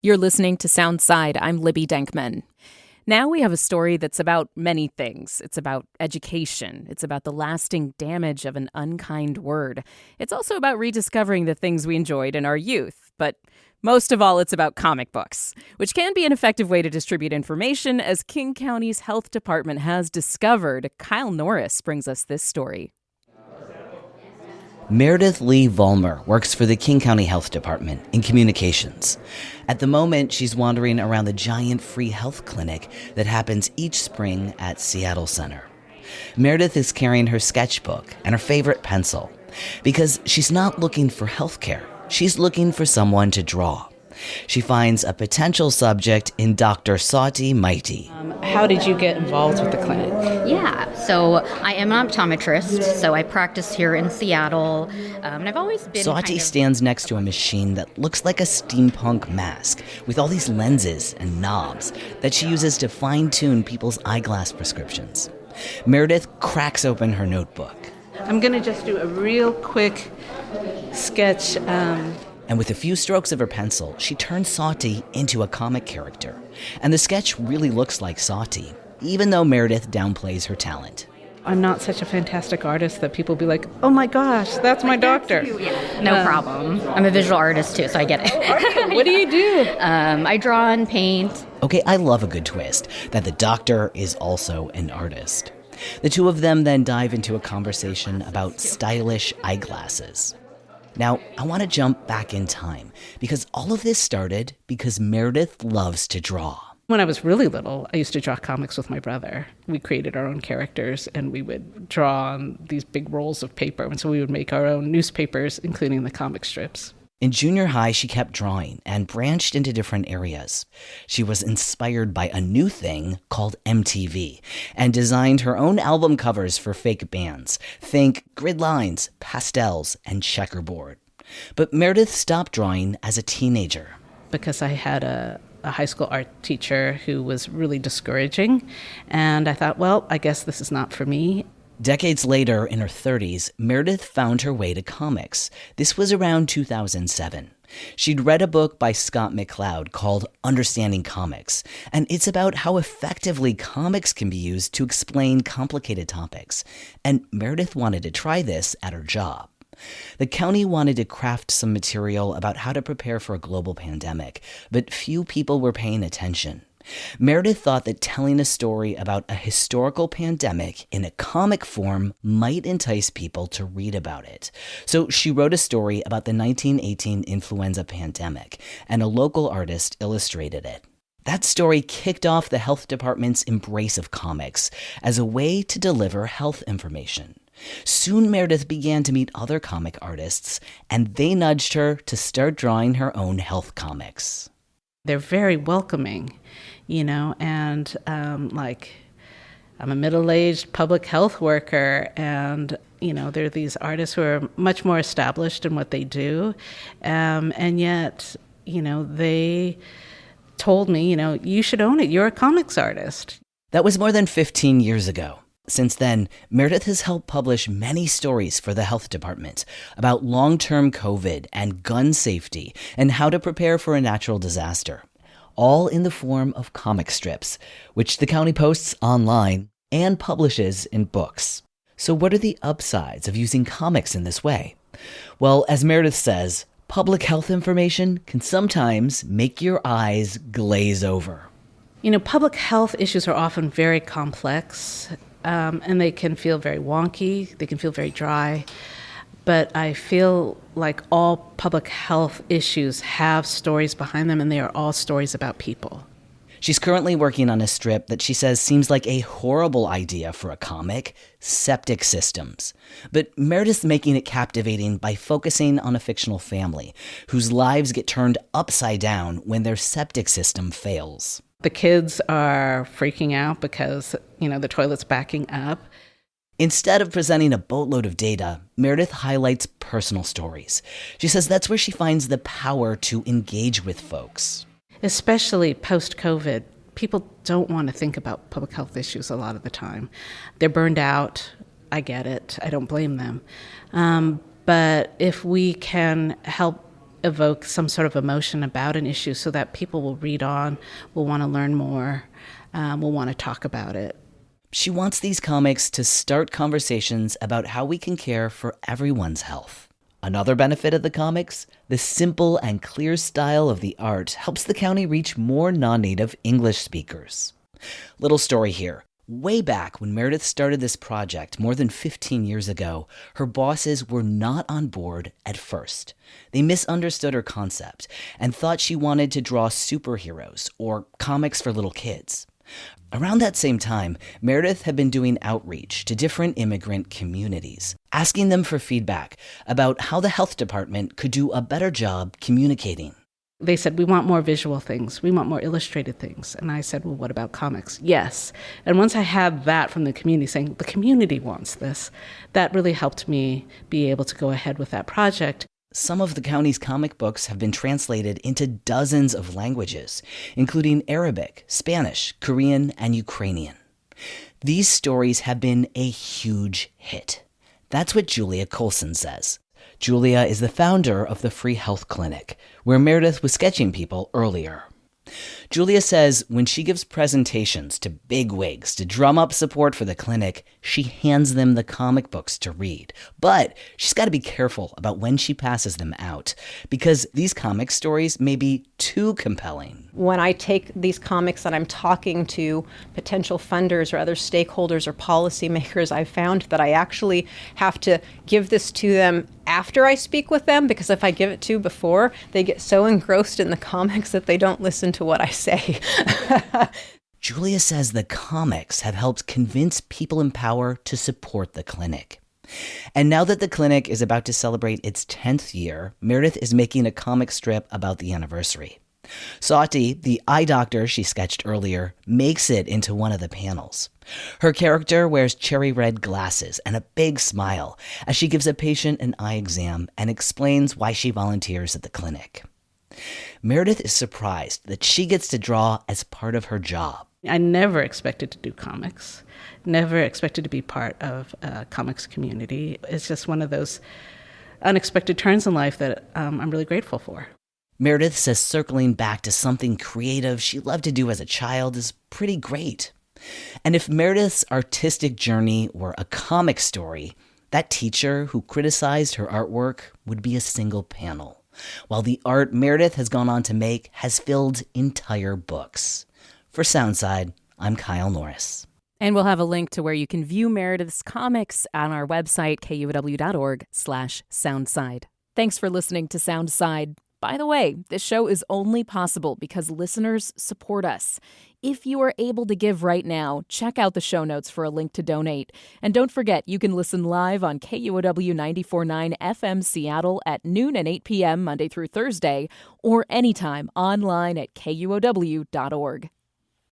You're listening to Soundside. I'm Libby Denkman. Now we have a story that's about many things. It's about education. It's about the lasting damage of an unkind word. It's also about rediscovering the things we enjoyed in our youth. But most of all, it's about comic books, which can be an effective way to distribute information, as King County's health department has discovered. Kyle Norris brings us this story. Meredith Li-Vollmer works for the King County Health Department in communications. At the moment, she's wandering around the giant free health clinic that happens each spring at Seattle Center. Meredith is carrying her sketchbook and her favorite pencil because she's not looking for healthcare. She's looking for someone to draw. She finds a potential subject in Dr. Sauti Mighty. How did you get involved with the clinic? Yeah, so I am an optometrist, so I practice here in Seattle, and I've always been Sauti stands next to a machine that looks like a steampunk mask with all these lenses and knobs that she uses to fine-tune people's eyeglass prescriptions. Meredith cracks open her notebook. I'm going to just do a real quick sketch. And with a few strokes of her pencil, she turns Sauti into a comic character. And the sketch really looks like Sauti, even though Meredith downplays her talent. I'm not such a fantastic artist that people be like, oh my gosh, that's my doctor. No problem. I'm a visual artist too, so I get it. What do you do? I draw and paint. Okay, I love a good twist, that the doctor is also an artist. The two of them then dive into a conversation about stylish eyeglasses. Now, I want to jump back in time, because all of this started because Meredith loves to draw. When I was really little, I used to draw comics with my brother. We created our own characters, and we would draw on these big rolls of paper. And so we would make our own newspapers, including the comic strips. In junior high, she kept drawing and branched into different areas. She was inspired by a new thing called MTV and designed her own album covers for fake bands. Think grid lines, pastels, and checkerboard. But Meredith stopped drawing as a teenager. Because I had a high school art teacher who was really discouraging. And I thought, well, I guess this is not for me. Decades later, in her 30s, Meredith found her way to comics. This was around 2007. She'd read a book by Scott McCloud called Understanding Comics, and it's about how effectively comics can be used to explain complicated topics. And Meredith wanted to try this at her job. The county wanted to craft some material about how to prepare for a global pandemic, but few people were paying attention. Meredith thought that telling a story about a historical pandemic in a comic form might entice people to read about it. So she wrote a story about the 1918 influenza pandemic, and a local artist illustrated it. That story kicked off the health department's embrace of comics as a way to deliver health information. Soon Meredith began to meet other comic artists, and they nudged her to start drawing her own health comics. They're very welcoming, and I'm a middle-aged public health worker, and, there are these artists who are much more established in what they do, and yet, they told me, you should own it. You're a comics artist. That was more than 15 years ago. Since then, Meredith has helped publish many stories for the health department about long-term COVID and gun safety and how to prepare for a natural disaster, all in the form of comic strips, which the county posts online and publishes in books. So what are the upsides of using comics in this way? Well, as Meredith says, public health information can sometimes make your eyes glaze over. Public health issues are often very complex. And they can feel very wonky, they can feel very dry, but I feel like all public health issues have stories behind them, and they are all stories about people. She's currently working on a strip that she says seems like a horrible idea for a comic, septic systems. But Meredith's making it captivating by focusing on a fictional family whose lives get turned upside down when their septic system fails. The kids are freaking out because, the toilet's backing up. Instead of presenting a boatload of data, Meredith highlights personal stories. She says that's where she finds the power to engage with folks. Especially post-COVID, people don't want to think about public health issues a lot of the time. They're burned out. I get it. I don't blame them. But if we can help evoke some sort of emotion about an issue so that people will read on, will want to learn more, will want to talk about it. She wants these comics to start conversations about how we can care for everyone's health. Another benefit of the comics, the simple and clear style of the art helps the county reach more non-native English speakers. Little story here. Way back when Meredith started this project more than 15 years ago, her bosses were not on board at first. They misunderstood her concept and thought she wanted to draw superheroes or comics for little kids. Around that same time, Meredith had been doing outreach to different immigrant communities, asking them for feedback about how the health department could do a better job communicating. They said, we want more visual things. We want more illustrated things. And I said, well, what about comics? Yes. And once I had that from the community saying, the community wants this, that really helped me be able to go ahead with that project. Some of the county's comic books have been translated into dozens of languages, including Arabic, Spanish, Korean, and Ukrainian. These stories have been a huge hit. That's what Julia Colson says. Julia is the founder of the Free Health Clinic, where Meredith was sketching people earlier. Julia says when she gives presentations to bigwigs to drum up support for the clinic, she hands them the comic books to read. But she's got to be careful about when she passes them out, because these comic stories may be too compelling. When I take these comics and I'm talking to potential funders or other stakeholders or policymakers, I've found that I actually have to give this to them after I speak with them, because if I give it to before, they get so engrossed in the comics that they don't listen to what I say. Julia says the comics have helped convince people in power to support the clinic. And now that the clinic is about to celebrate its 10th year, Meredith is making a comic strip about the anniversary. Sati, the eye doctor she sketched earlier, makes it into one of the panels. Her character wears cherry red glasses and a big smile as she gives a patient an eye exam and explains why she volunteers at the clinic. Meredith is surprised that she gets to draw as part of her job. I never expected to do comics, never expected to be part of a comics community. It's just one of those unexpected turns in life that I'm really grateful for. Meredith says circling back to something creative she loved to do as a child is pretty great. And if Meredith's artistic journey were a comic story, that teacher who criticized her artwork would be a single panel, while the art Meredith has gone on to make has filled entire books. For Soundside, I'm Kyle Norris. And we'll have a link to where you can view Meredith's comics on our website, kuow.org/soundside. Thanks for listening to Soundside. By the way, this show is only possible because listeners support us. If you are able to give right now, check out the show notes for a link to donate. And don't forget, you can listen live on KUOW 94.9 FM Seattle at noon and 8 p.m. Monday through Thursday, or anytime online at kuow.org.